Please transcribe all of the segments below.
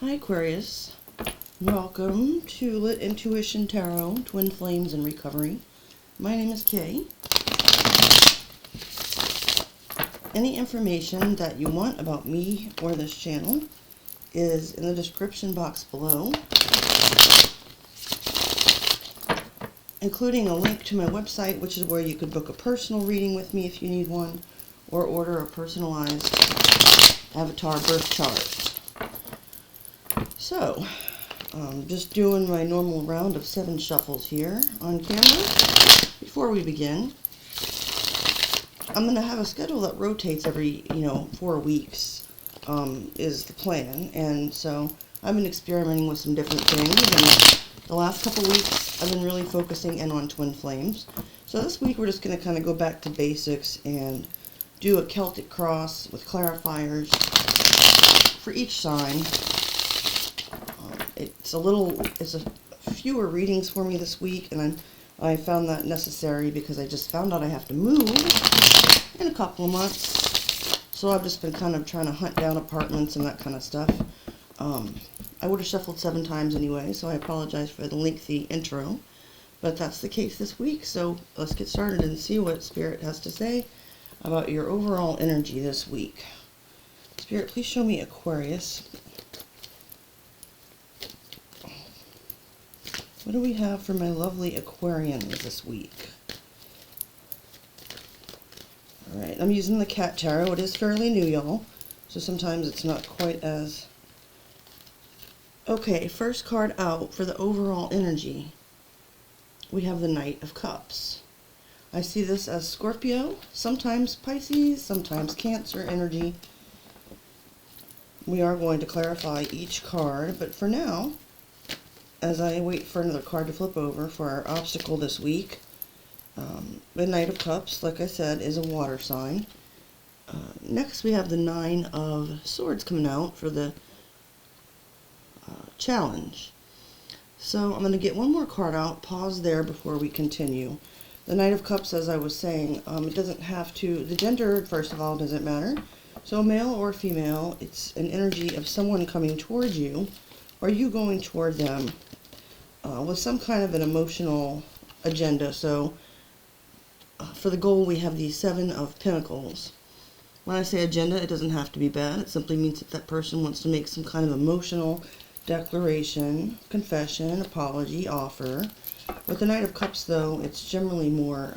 Hi Aquarius, welcome to Lit Intuition Tarot, Twin Flames and Recovery. My name is Kay. Any information that you want about me or this channel is in the description box below, including a link to my website, which is where you could book a personal reading with me if you need one, or order a personalized avatar birth chart. So, just doing my normal round of 7 shuffles here on camera. Before we begin, I'm going to have a schedule that rotates every, 4 weeks, is the plan. And so I've been experimenting with some different things. And the last couple weeks, I've been really focusing in on twin flames. So this week, we're just going to kind of go back to basics and do a Celtic cross with clarifiers for each sign. It's a fewer readings for me this week, and I found that necessary because I just found out I have to move in a couple of months. So I've just been kind of trying to hunt down apartments and that kind of stuff. I would have shuffled 7 times anyway, so I apologize for the lengthy intro. But that's the case this week, so let's get started and see what Spirit has to say about your overall energy this week. Spirit, please show me Aquarius. What do we have for my lovely Aquarians this week? Alright, I'm using the Cat Tarot. It is fairly new, y'all, so sometimes it's not quite as... Okay, first card out for the overall energy. We have the Knight of Cups. I see this as Scorpio, sometimes Pisces, sometimes Cancer energy. We are going to clarify each card, but for now, as I wait for another card to flip over for our obstacle this week, the Knight of Cups, like I said, is a water sign. Next we have the 9 of Swords coming out for the challenge. So I'm going to get one more card out, pause there before we continue. The Knight of Cups, as I was saying, it doesn't have to, the gender, first of all, doesn't matter. So male or female, it's an energy of someone coming towards you, or you going toward them with some kind of an emotional agenda. So for the goal, we have the 7 of Pentacles. When I say agenda, it doesn't have to be bad. It simply means that that person wants to make some kind of emotional declaration, confession, apology, offer. With the Knight of Cups, though, it's generally more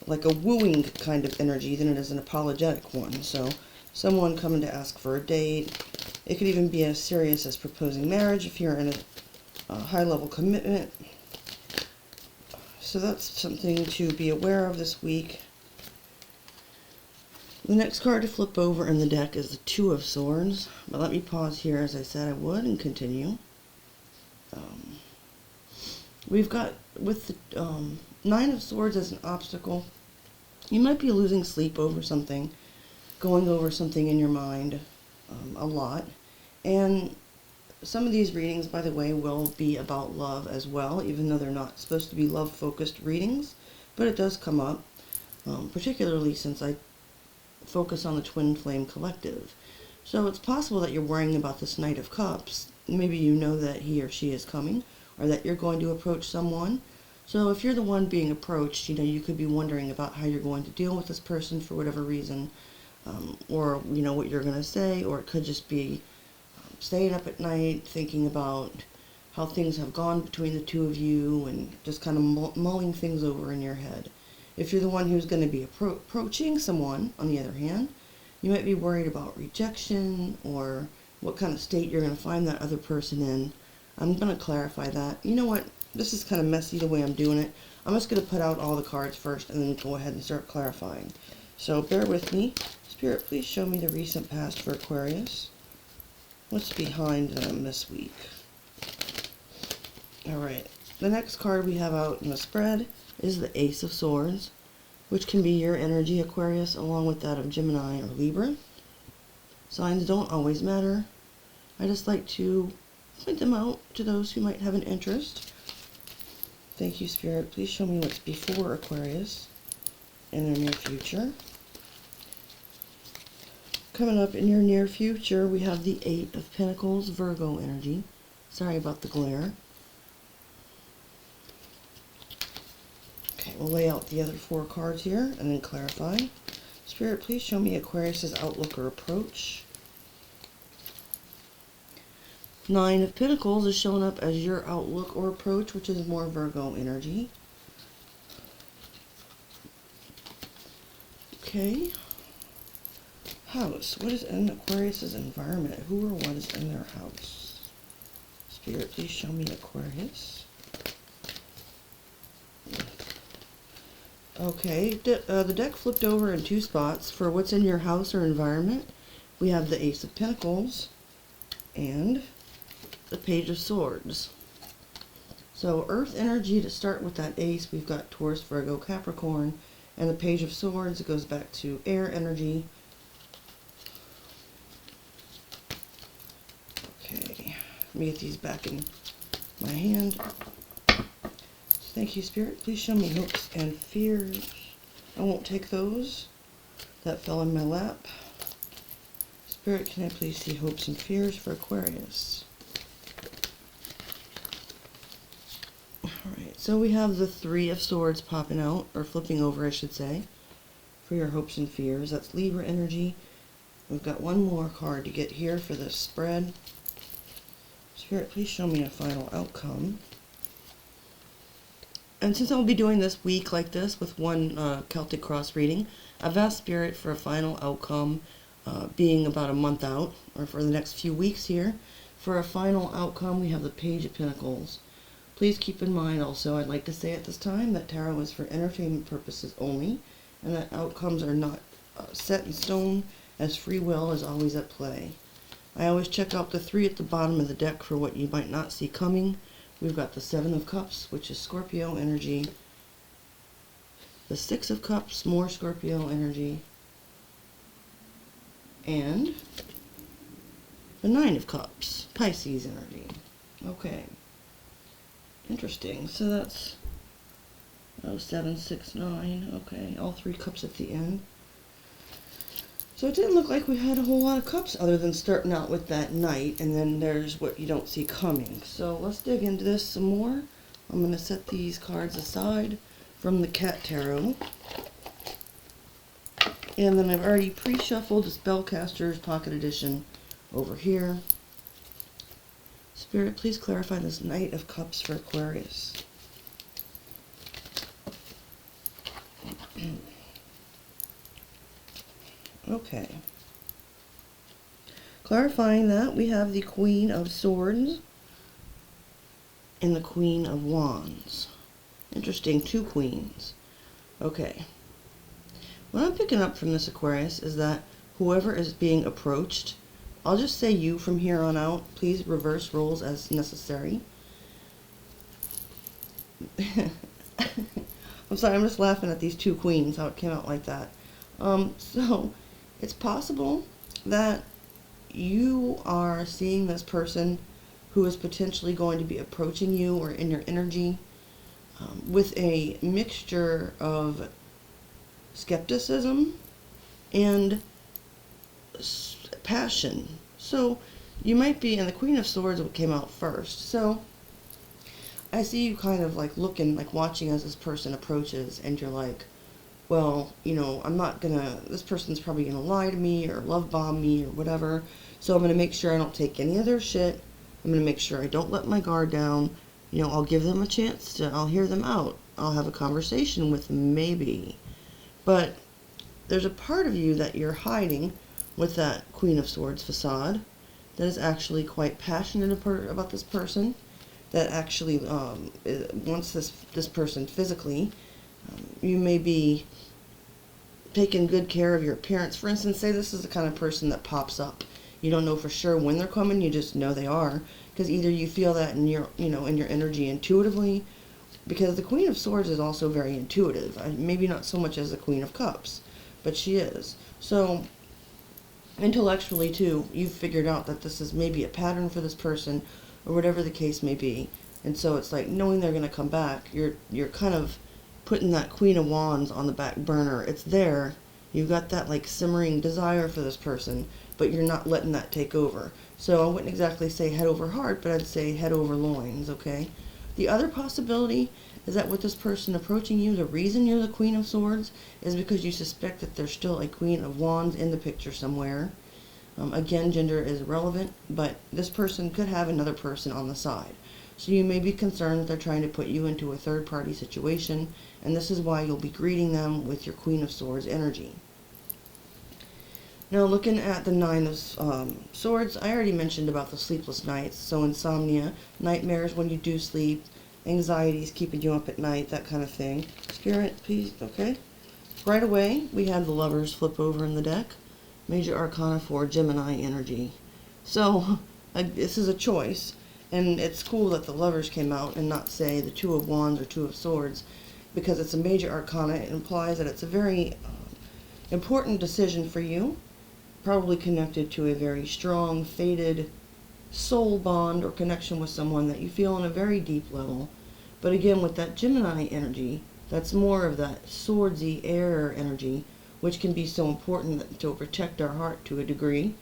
like a wooing kind of energy than it is an apologetic one. So someone coming to ask for a date. It could even be as serious as proposing marriage if you're in a high-level commitment. So that's something to be aware of this week. The next card to flip over in the deck is the 2 of Swords. But let me pause here, as I said I would, and continue. We've got, with the 9 of Swords as an obstacle, you might be losing sleep over something, going over something in your mind a lot. And some of these readings, by the way, will be about love as well, even though they're not supposed to be love-focused readings. But it does come up, particularly since I focus on the Twin Flame Collective. So it's possible that you're worrying about this Knight of Cups. Maybe you know that he or she is coming, or that you're going to approach someone. So if you're the one being approached, you could be wondering about how you're going to deal with this person for whatever reason, or what you're going to say, or it could just be staying up at night thinking about how things have gone between the two of you and just kind of mulling things over in your head. If you're the one who's going to be approaching someone, on the other hand, you might be worried about rejection or what kind of state you're going to find that other person in. I'm going to clarify that. You know what? This is kind of messy the way I'm doing it. I'm just going to put out all the cards first and then go ahead and start clarifying. So bear with me. Spirit, please show me the recent past for Aquarius. What's behind them this week? Alright, the next card we have out in the spread is the Ace of Swords, which can be your energy, Aquarius, along with that of Gemini or Libra. Signs don't always matter. I just like to point them out to those who might have an interest. Thank you, Spirit. Please show me what's before Aquarius in the near future. Coming up in your near future, we have the Eight of Pentacles, Virgo energy. Sorry about the glare. Okay, we'll lay out the other 4 cards here and then clarify. Spirit, please show me Aquarius's outlook or approach. 9 of Pentacles is showing up as your outlook or approach, which is more Virgo energy. Okay. House. What is in Aquarius's environment? Who or what is in their house? Spirit, please show me Aquarius. Okay. The deck flipped over in 2 spots. For what's in your house or environment, we have the Ace of Pentacles and the Page of Swords. So Earth energy to start with that Ace, we've got Taurus, Virgo, Capricorn, and the Page of Swords, it goes back to air energy. Okay, let me get these back in my hand. Thank you, Spirit. Please show me hopes and fears. I won't take those. That fell in my lap. Spirit, can I please see hopes and fears for Aquarius? Alright, so we have the 3 of Swords popping out, or flipping over, I should say, for your hopes and fears. That's Libra energy. We've got one more card to get here for this spread. Spirit, please show me a final outcome. And since I'll be doing this week like this with one Celtic cross reading, I've asked Spirit for a final outcome being about a month out, or for the next few weeks here. For a final outcome, we have the Page of Pentacles. Please keep in mind also, I'd like to say at this time, that tarot is for entertainment purposes only, and that outcomes are not set in stone, as free will is always at play. I always check out the 3 at the bottom of the deck for what you might not see coming. We've got the 7 of Cups, which is Scorpio energy. The 6 of Cups, more Scorpio energy. And the 9 of Cups, Pisces energy. Okay. Interesting. So that's 7, 6, 9. Okay, all 3 cups at the end. So it didn't look like we had a whole lot of cups other than starting out with that Knight, and then there's what you don't see coming. So let's dig into this some more. I'm going to set these cards aside from the Cat Tarot. And then I've already pre-shuffled the Spellcaster's Pocket Edition over here. Spirit, please clarify this Knight of Cups for Aquarius. Okay. Clarifying that, we have the Queen of Swords and the Queen of Wands. Interesting, 2 queens. Okay. What I'm picking up from this Aquarius is that whoever is being approached, I'll just say you from here on out. Please reverse roles as necessary. I'm sorry, I'm just laughing at these 2 queens, how it came out like that. So, it's possible that you are seeing this person who is potentially going to be approaching you or in your energy with a mixture of skepticism and passion. So you might be, and the Queen of Swords came out first. So I see you kind of like looking, like watching as this person approaches, and you're like, well, you know, this person's probably gonna lie to me or love bomb me or whatever. So I'm gonna make sure I don't take any of their shit. I'm gonna make sure I don't let my guard down. You know, I'll give them a chance I'll hear them out. I'll have a conversation with them, maybe. But there's a part of you that you're hiding with that Queen of Swords facade that is actually quite passionate about this person, that actually wants this person physically. You may be taking good care of your appearance. For instance, say this is the kind of person that pops up. You don't know for sure when they're coming, you just know they are, because either you feel that in your, in your energy intuitively, because the Queen of Swords is also very intuitive. Maybe not so much as the Queen of Cups, but she is. So intellectually too, you've figured out that this is maybe a pattern for this person, or whatever the case may be. And so it's like, knowing they're going to come back, you're kind of putting that Queen of Wands on the back burner. It's there, You've got that like simmering desire for this person, but you're not letting that take over. So I wouldn't exactly say head over heart, but I'd say head over loins, okay? The other possibility is that with this person approaching you, the reason you're the Queen of Swords is because you suspect that there's still a Queen of Wands in the picture somewhere. Again, gender is irrelevant, but this person could have another person on the side. So you may be concerned that they're trying to put you into a third-party situation, and this is why you'll be greeting them with your Queen of Swords energy. Now, looking at the Nine of Swords, I already mentioned about the sleepless nights. So insomnia, nightmares when you do sleep, anxieties keeping you up at night, that kind of thing. Spirit, please, okay. Right away, we have the Lovers flip over in the deck. Major Arcana for Gemini energy. So, this is a choice. And it's cool that the Lovers came out and not say the Two of Wands or Two of Swords, because it's a major arcana. It implies that it's a very important decision for you, probably connected to a very strong, fated soul bond or connection with someone that you feel on a very deep level. But again, with that Gemini energy, that's more of that swordsy air energy, which can be so important to protect our heart to a degree.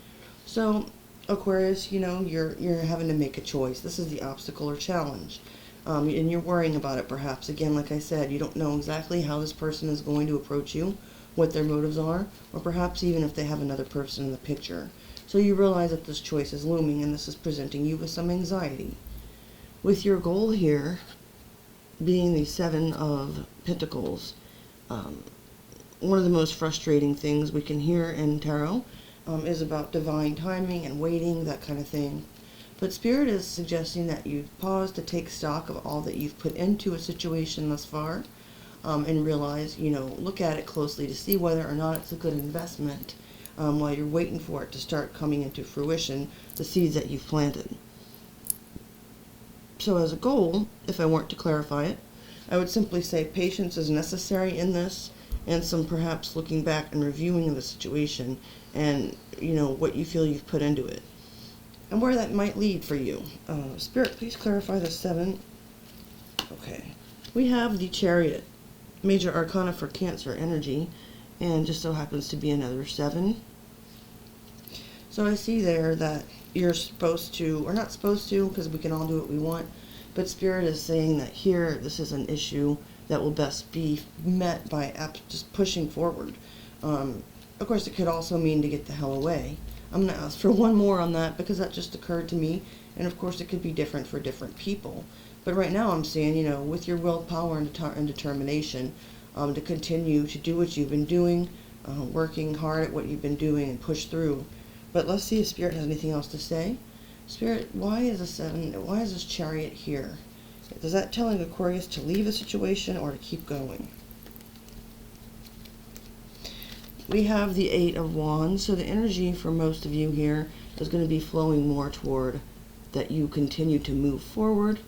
So Aquarius, you know, you're having to make a choice. This is the obstacle or challenge. And you're worrying about it perhaps. Again, like I said, you don't know exactly how this person is going to approach you, what their motives are, or perhaps even if they have another person in the picture. So you realize that this choice is looming and this is presenting you with some anxiety. With your goal here being the Seven of Pentacles, one of the most frustrating things we can hear in tarot is about divine timing and waiting, that kind of thing. But Spirit is suggesting that you pause to take stock of all that you've put into a situation thus far, and realize, you know, look at it closely to see whether or not it's a good investment while you're waiting for it to start coming into fruition, the seeds that you've planted. So as a goal, if I weren't to clarify it, I would simply say patience is necessary in this, and some perhaps looking back and reviewing the situation and, you know, what you feel you've put into it and where that might lead for you. Spirit, please clarify the seven. Okay. We have the Chariot, major arcana for Cancer energy, and just so happens to be another 7. So I see there that you're supposed to, or not supposed to, because we can all do what we want, but Spirit is saying that here this is an issue that will best be met by just pushing forward. Of course, it could also mean to get the hell away. I'm going to ask for one more on that because that just occurred to me, and of course it could be different for different people. But right now I'm saying, you know, with your willpower and determination to continue to do what you've been doing, working hard at what you've been doing and push through. But let's see if Spirit has anything else to say. Spirit, why is a 7? Why is this Chariot here? Is that telling Aquarius to leave a situation or to keep going? We have the 8 of Wands, so the energy for most of you here is going to be flowing more toward that you continue to move forward.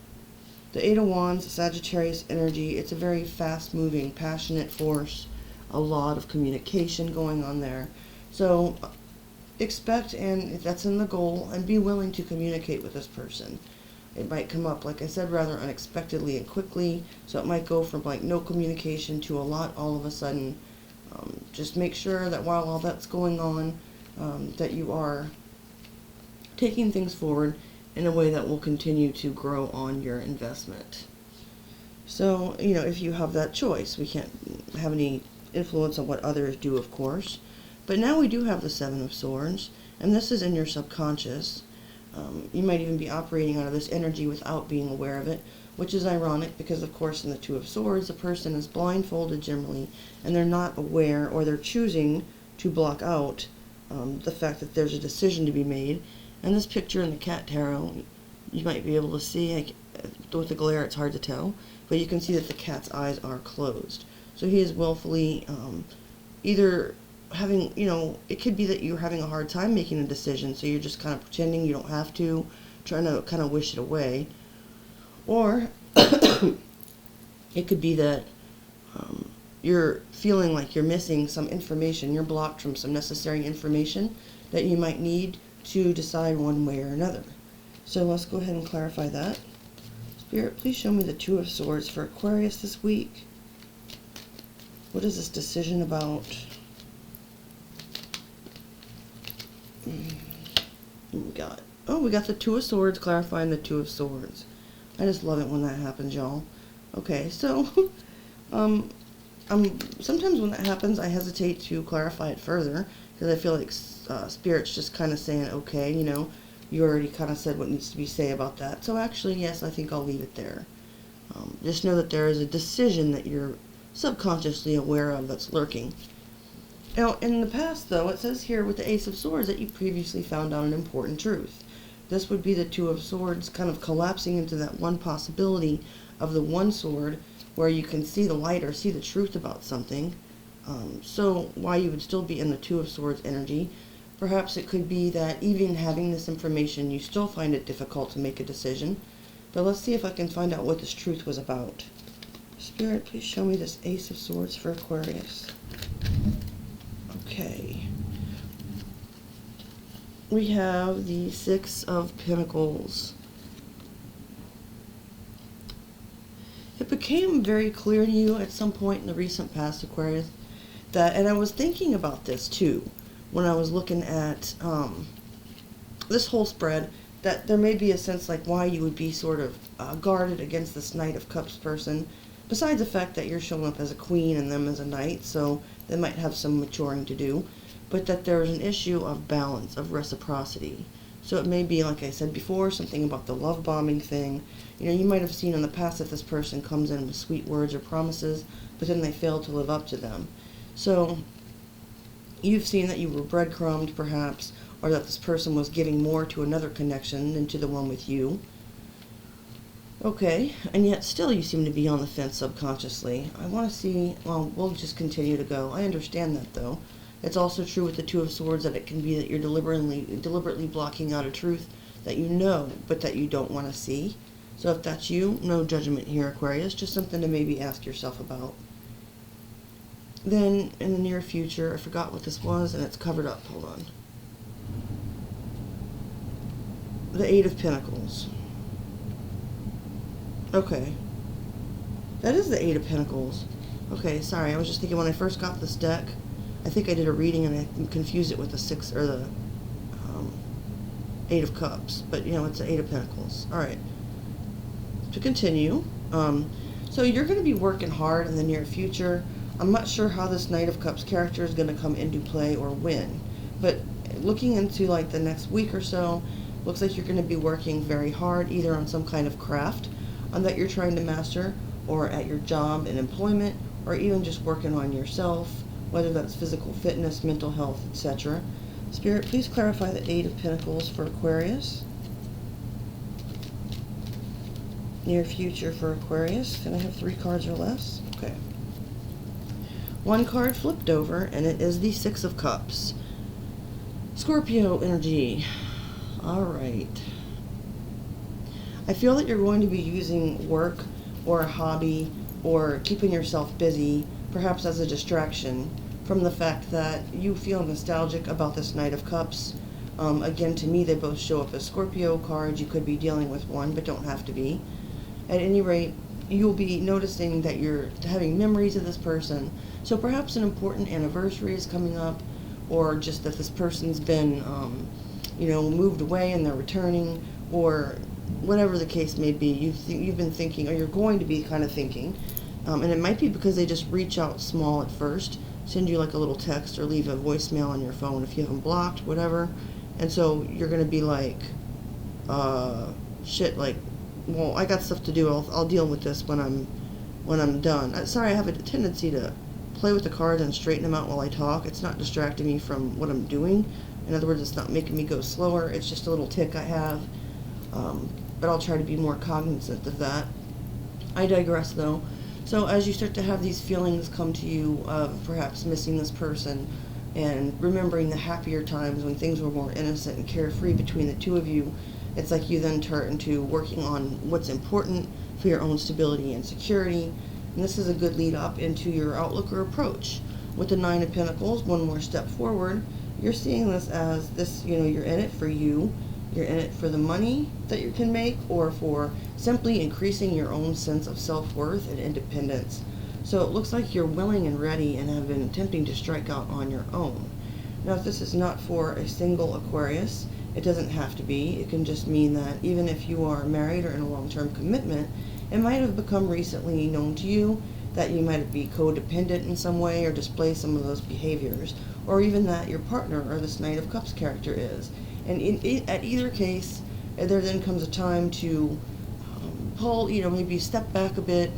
The 8 of Wands, Sagittarius energy, it's a very fast-moving, passionate force, a lot of communication going on there. So expect, and if that's in the goal, and be willing to communicate with this person. It might come up, like I said, rather unexpectedly and quickly, so it might go from like no communication to a lot all of a sudden. Just make sure that while all that's going on, that you are taking things forward in a way that will continue to grow on your investment. So, you know, if you have that choice, we can't have any influence on what others do, of course. But now we do have the 7 of Swords, and this is in your subconscious. You might even be operating out of this energy without being aware of it, which is ironic because, of course, in the 2 of Swords, the person is blindfolded generally, and they're not aware, or they're choosing to block out the fact that there's a decision to be made. And this picture in the Cat Tarot, you might be able to see, with the glare it's hard to tell, but you can see that the cat's eyes are closed. So he is willfully either having, you know, it could be that you're having a hard time making a decision, so you're just kind of pretending you don't have to, trying to kind of wish it away. Or it could be that you're feeling like you're missing some information, you're blocked from some necessary information that you might need to decide one way or another. So let's go ahead and clarify that. Spirit, please show me the 2 of Swords for Aquarius this week. What is this decision about? We got the Two of Swords clarifying the Two of Swords. I just love it when that happens, y'all. Okay, so sometimes when that happens, I hesitate to clarify it further because I feel like Spirit's just kind of saying, okay, you know, you already kind of said what needs to be said about that. So actually, yes, I think I'll leave it there. Just know that there is a decision that you're subconsciously aware of that's lurking. Now, in the past, though, it says here with the Ace of Swords that you previously found out an important truth. This would be the Two of Swords kind of collapsing into that one possibility of the one sword where you can see the light or see the truth about something. So why you would still be in the Two of Swords energy, perhaps it could be that even having this information, you still find it difficult to make a decision. But let's see if I can find out what this truth was about. Spirit, please show me this Ace of Swords for Aquarius. Okay. We have the Six of Pentacles. It became very clear to you at some point in the recent past, Aquarius, that, and I was thinking about this too, when I was looking at this whole spread, that there may be a sense like why you would be sort of guarded against this Knight of Cups person, besides the fact that you're showing up as a queen and them as a knight, so they might have some maturing to do, but that there's an issue of balance, of reciprocity. So it may be, like I said before, something about the love bombing thing. You know, you might have seen in the past that this person comes in with sweet words or promises, but then they fail to live up to them. So you've seen that you were breadcrumbed, perhaps, or that this person was giving more to another connection than to the one with you. Okay, and yet still you seem to be on the fence subconsciously. I want to see, well, we'll just continue to go. I understand that, though. It's also true with the Two of Swords that it can be that you're deliberately blocking out a truth that you know, but that you don't want to see. So if that's you, no judgment here, Aquarius. Just something to maybe ask yourself about. Then, in the near future, I forgot what this was, and it's covered up. Hold on. The Eight of Pentacles. Okay. That is the Eight of Pentacles. Okay, sorry, I was just thinking when I first got this deck, I think I did a reading and I confused it with the Six, or the Eight of Cups. But, you know, it's the Eight of Pentacles. Alright. To continue, so you're going to be working hard in the near future. I'm not sure how this Knight of Cups character is going to come into play or win. But looking into, like, the next week or so, looks like you're going to be working very hard, either on some kind of craft that you're trying to master, or at your job and employment, or even just working on yourself, whether that's physical fitness, mental health, etc. Spirit, please clarify the Eight of Pentacles for Aquarius. Near future for Aquarius. Can I have 3 cards or less? Okay. 1 card flipped over, and it is the Six of Cups. Scorpio energy. Alright. I feel that you're going to be using work or a hobby or keeping yourself busy, perhaps as a distraction, from the fact that you feel nostalgic about this Knight of Cups. Again, to me, they both show up as Scorpio cards. You could be dealing with one, but don't have to be. At any rate, you'll be noticing that you're having memories of this person. So perhaps an important anniversary is coming up, or just that this person's been, you know, moved away and they're returning, or whatever the case may be. You've been thinking, or you're going to be kind of thinking, and it might be because they just reach out small at first, send you like a little text or leave a voicemail on your phone if you haven't blocked, whatever, and so you're gonna be like, shit, like, well, I got stuff to do. I'll deal with this when I'm done. Sorry, I have a tendency to play with the cards and straighten them out while I talk. It's not distracting me from what I'm doing. In other words, it's not making me go slower. It's just a little tick I have. But I'll try to be more cognizant of that. I digress, though. So as you start to have these feelings come to you of perhaps missing this person and remembering the happier times when things were more innocent and carefree between the two of you, it's like you then turn into working on what's important for your own stability and security. And this is a good lead up into your outlook or approach. With the Nine of Pentacles, one more step forward, you're seeing this as this, you know, you're in it for you. You're in it for the money that you can make, or for simply increasing your own sense of self-worth and independence. So it looks like you're willing and ready and have been attempting to strike out on your own. Now, if this is not for a single Aquarius, it doesn't have to be. It can just mean that even if you are married or in a long-term commitment, it might have become recently known to you that you might be codependent in some way or display some of those behaviors, or even that your partner or this Knight of Cups character is. And at either case, there then comes a time to pull, maybe step back a bit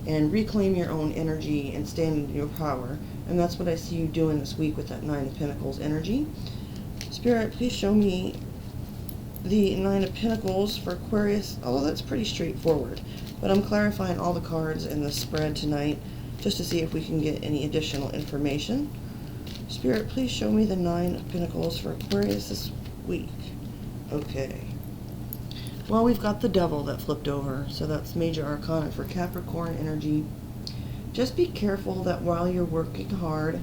and reclaim your own energy and stand in your power. And that's what I see you doing this week with that Nine of Pentacles energy. Spirit, please show me the Nine of Pentacles for Aquarius. Although that's pretty straightforward, but I'm clarifying all the cards in the spread tonight just to see if we can get any additional information. Spirit, please show me the Nine of Pentacles for Aquarius this week. Okay. Well, we've got the Devil that flipped over, so that's major arcana for Capricorn energy. Just be careful that while you're working hard,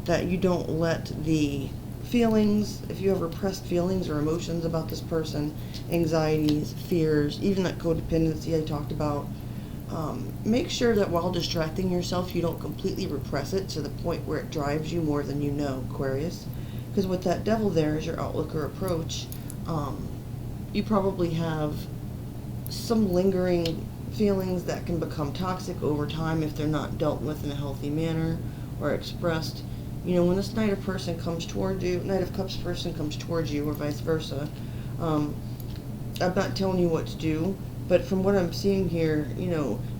that you don't let the feelings, if you have repressed feelings or emotions about this person, anxieties, fears, even that codependency I talked about, make sure that while distracting yourself, you don't completely repress it to the point where it drives you more than you know, Aquarius. Because with that Devil there as your outlook or approach, you probably have some lingering feelings that can become toxic over time if they're not dealt with in a healthy manner or expressed. When this Knight of person comes toward you, Knight of Cups person comes towards you, or vice versa, I'm not telling you what to do, but from what I'm seeing here,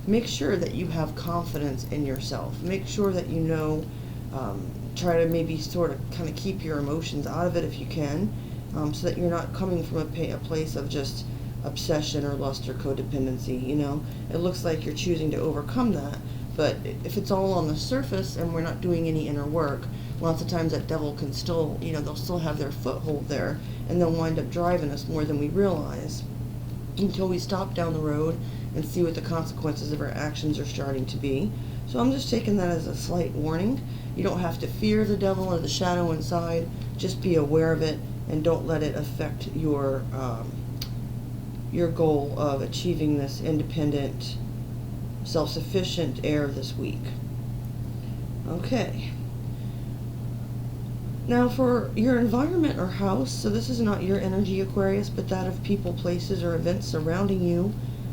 make sure that you have confidence in yourself. Make sure that try to maybe sort of kind of keep your emotions out of it if you can, so that you're not coming from a place of just obsession or lust or codependency. It looks like you're choosing to overcome that, but if it's all on the surface and we're not doing any inner work, lots of times that Devil can still, they'll still have their foothold there, and they'll wind up driving us more than we realize until we stop down the road and see what the consequences of our actions are starting to be. So I'm just taking that as a slight warning. You don't have to fear the Devil or the shadow inside. Just be aware of it and don't let it affect your goal of achieving this independent, self-sufficient air this week. Okay. Now for your environment or house, so this is not your energy, Aquarius, but that of people, places, or events surrounding you.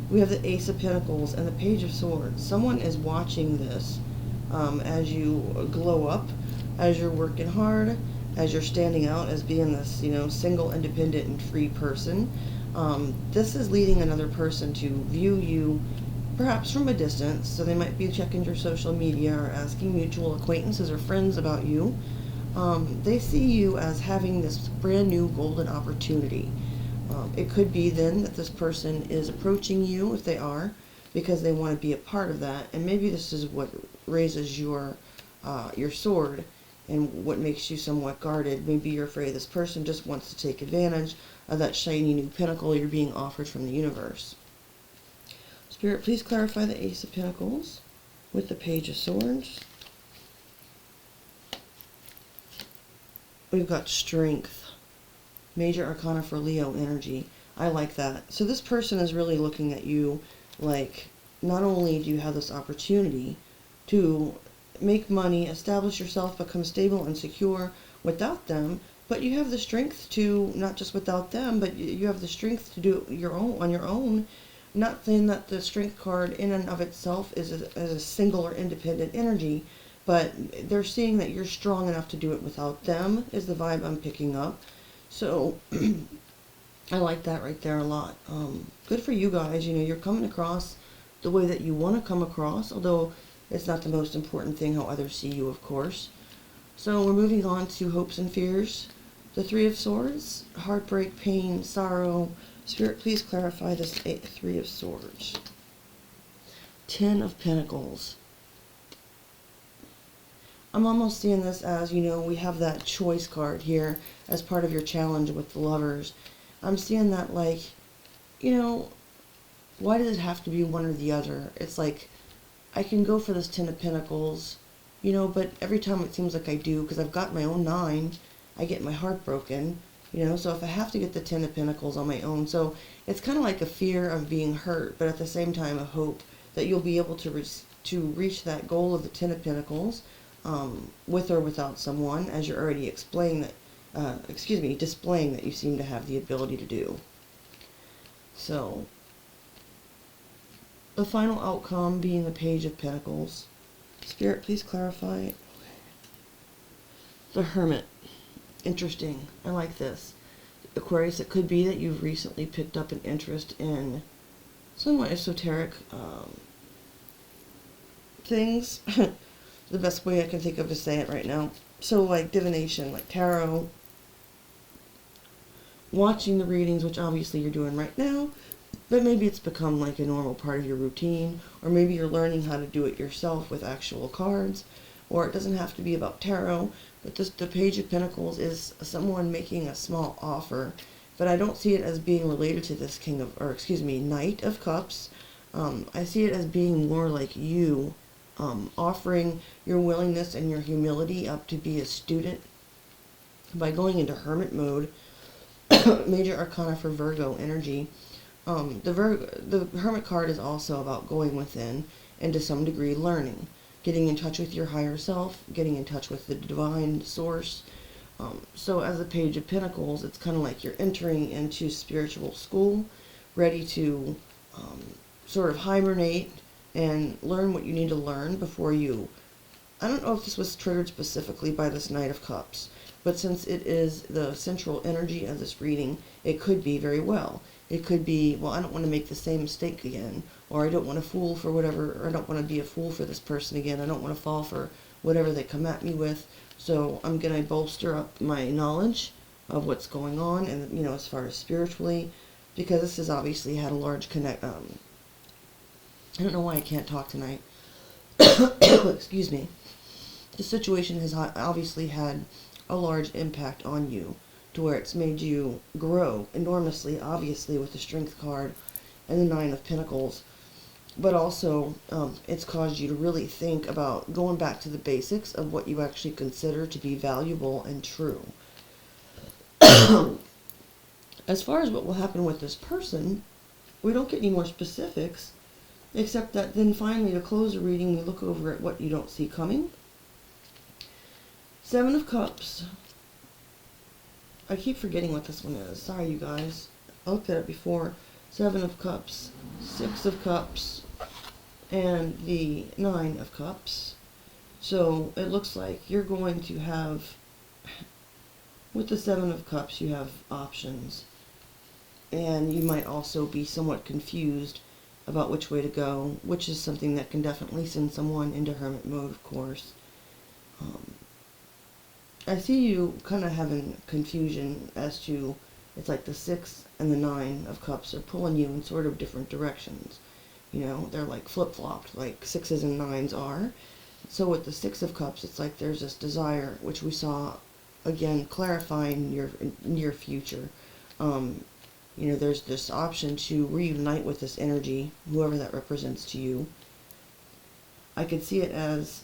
We have the Ace of Pentacles and the Page of Swords. Someone is watching this as you glow up, as you're working hard, as you're standing out as being this, single, independent, and free person. This is leading another person to view you perhaps from a distance, so they might be checking your social media or asking mutual acquaintances or friends about you. They see you as having this brand new golden opportunity. It could be then that this person is approaching you, if they are, because they want to be a part of that, and maybe this is what raises your sword and what makes you somewhat guarded. Maybe you're afraid this person just wants to take advantage of that shiny new pinnacle you're being offered from the universe. Spirit, please clarify the Ace of Pentacles with the Page of Swords. We've got Strength. Major Arcana for Leo energy. I like that. So this person is really looking at you like, not only do you have this opportunity to make money, establish yourself, become stable and secure without them, but you have the strength to, not just without them, but you have the strength to do it on your own. Not saying that the Strength card in and of itself is a single or independent energy, but they're seeing that you're strong enough to do it without them, is the vibe I'm picking up. So I like that right there a lot. Good for you guys. You're coming across the way that you want to come across, although it's not the most important thing how others see you, of course. So we're moving on to hopes and fears. The Three of Swords, heartbreak, pain, sorrow. Spirit, please clarify this Three of Swords. Ten of Pentacles. I'm almost seeing this as, we have that choice card here as part of your challenge with the Lovers. I'm seeing that like, why does it have to be one or the other? It's like, I can go for this Ten of Pentacles, but every time it seems like I do, because I've got my own 9, I get my heart broken, so if I have to get the Ten of Pentacles on my own, so it's kind of like a fear of being hurt, but at the same time a hope that you'll be able to reach that goal of the Ten of Pentacles. with or without someone, as you're already displaying that you seem to have the ability to do. So, the final outcome being the Page of Pentacles. Spirit, please clarify. The Hermit. Interesting. I like this. Aquarius, it could be that you've recently picked up an interest in somewhat esoteric things. The best way I can think of to say it right now. So like divination, like tarot, watching the readings, which obviously you're doing right now, but maybe it's become like a normal part of your routine, or maybe you're learning how to do it yourself with actual cards, or it doesn't have to be about tarot, but the Page of Pentacles is someone making a small offer, but I don't see it as being related to this Knight of Cups. I see it as being more like you offering your willingness and your humility up to be a student by going into hermit mode. Major Arcana for Virgo energy. The Hermit card is also about going within and to some degree learning, getting in touch with your higher self, getting in touch with the divine source. So as a Page of Pentacles, it's kind of like you're entering into spiritual school, ready to sort of hibernate and learn what you need to learn before you... I don't know if this was triggered specifically by this Knight of Cups, but since it is the central energy of this reading, it could be very well. It could be, well, I don't want to make the same mistake again, or I don't want to fool for whatever, or I don't want to be a fool for this person again. I don't want to fall for whatever they come at me with. So I'm going to bolster up my knowledge of what's going on, and as far as spiritually, because this has obviously had a large I don't know why I can't talk tonight. Excuse me. The situation has obviously had a large impact on you, to where it's made you grow enormously, obviously, with the Strength card and the Nine of Pentacles. But also, it's caused you to really think about going back to the basics of what you actually consider to be valuable and true. As far as what will happen with this person, we don't get any more specifics, except that then finally, to close the reading, we look over at what you don't see coming. Seven of Cups. I keep forgetting what this one is. Sorry, you guys. I looked at it before. Seven of Cups, Six of Cups, and the Nine of Cups. So it looks like you're going to have, with the Seven of Cups, you have options. And you might also be somewhat confused about which way to go, which is something that can definitely send someone into hermit mode, of course. I see you kind of having confusion as to, it's like the Six and the Nine of Cups are pulling you in sort of different directions. They're like flip-flopped, like sixes and nines are. So with the Six of Cups, it's like there's this desire, which we saw, again, clarifying your near future. There's this option to reunite with this energy, whoever that represents to you. I could see it as,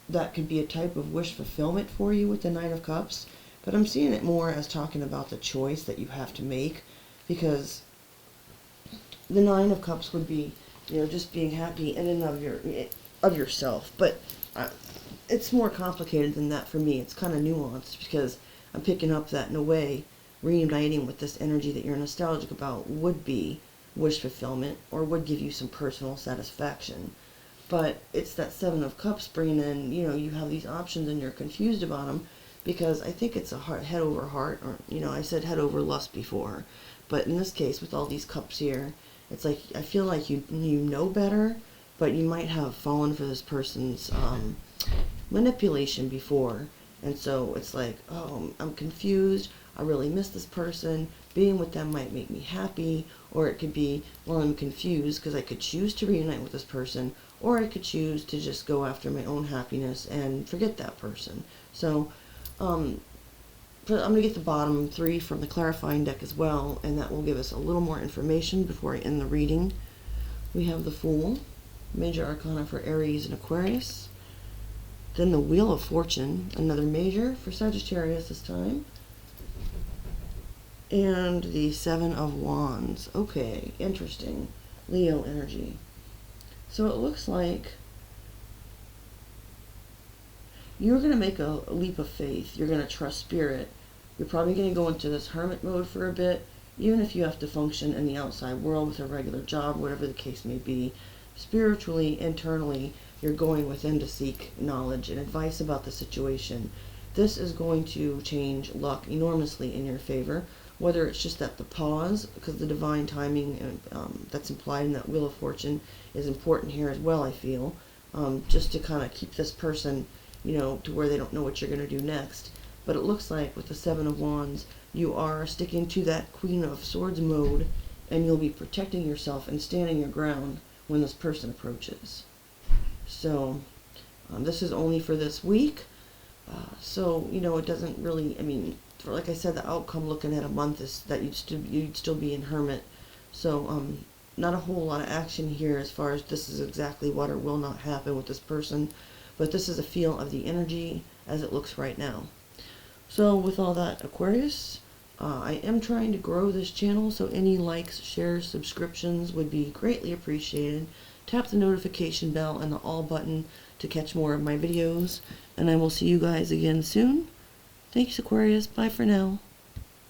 that could be a type of wish fulfillment for you with the Nine of Cups, but I'm seeing it more as talking about the choice that you have to make, because the Nine of Cups would be, just being happy in and of yourself, but it's more complicated than that for me. It's kind of nuanced, because I'm picking up that, in a way, reuniting with this energy that you're nostalgic about would be wish fulfillment, or would give you some personal satisfaction. But it's that Seven of Cups bringing in, you have these options and you're confused about them, because I think it's a head over heart, or, I said head over lust before. But in this case, with all these cups here, it's like, I feel like you know better, but you might have fallen for this person's manipulation before. And so it's like, oh, I'm confused, I really miss this person, being with them might make me happy, or it could be, well, I'm confused because I could choose to reunite with this person, or I could choose to just go after my own happiness and forget that person. So, I'm going to get the bottom three from the clarifying deck as well, and that will give us a little more information before I end the reading. We have the Fool, Major Arcana for Aries and Aquarius. Then the Wheel of Fortune, another major for Sagittarius this time. And the Seven of Wands. Okay, interesting. Leo energy. So it looks like you're going to make a leap of faith. You're going to trust spirit. You're probably going to go into this hermit mode for a bit, even if you have to function in the outside world with a regular job, whatever the case may be. Spiritually, internally, you're going within to seek knowledge and advice about the situation. This is going to change luck enormously in your favor, whether it's just at the pause, because the divine timing that's implied in that Wheel of Fortune is important here as well, I feel, just to kind of keep this person, to where they don't know what you're going to do next. But it looks like with the Seven of Wands, you are sticking to that Queen of Swords mode, and you'll be protecting yourself and standing your ground when this person approaches. So, this is only for this week. So, it doesn't really, for, like I said, the outcome looking at a month is that you'd still be in hermit. So, not a whole lot of action here as far as this is exactly what or will not happen with this person. But this is a feel of the energy as it looks right now. So, with all that, Aquarius, I am trying to grow this channel, so any likes, shares, subscriptions would be greatly appreciated. Tap the notification bell and the all button to catch more of my videos, and I will see you guys again soon. Thanks, Aquarius. Bye for now.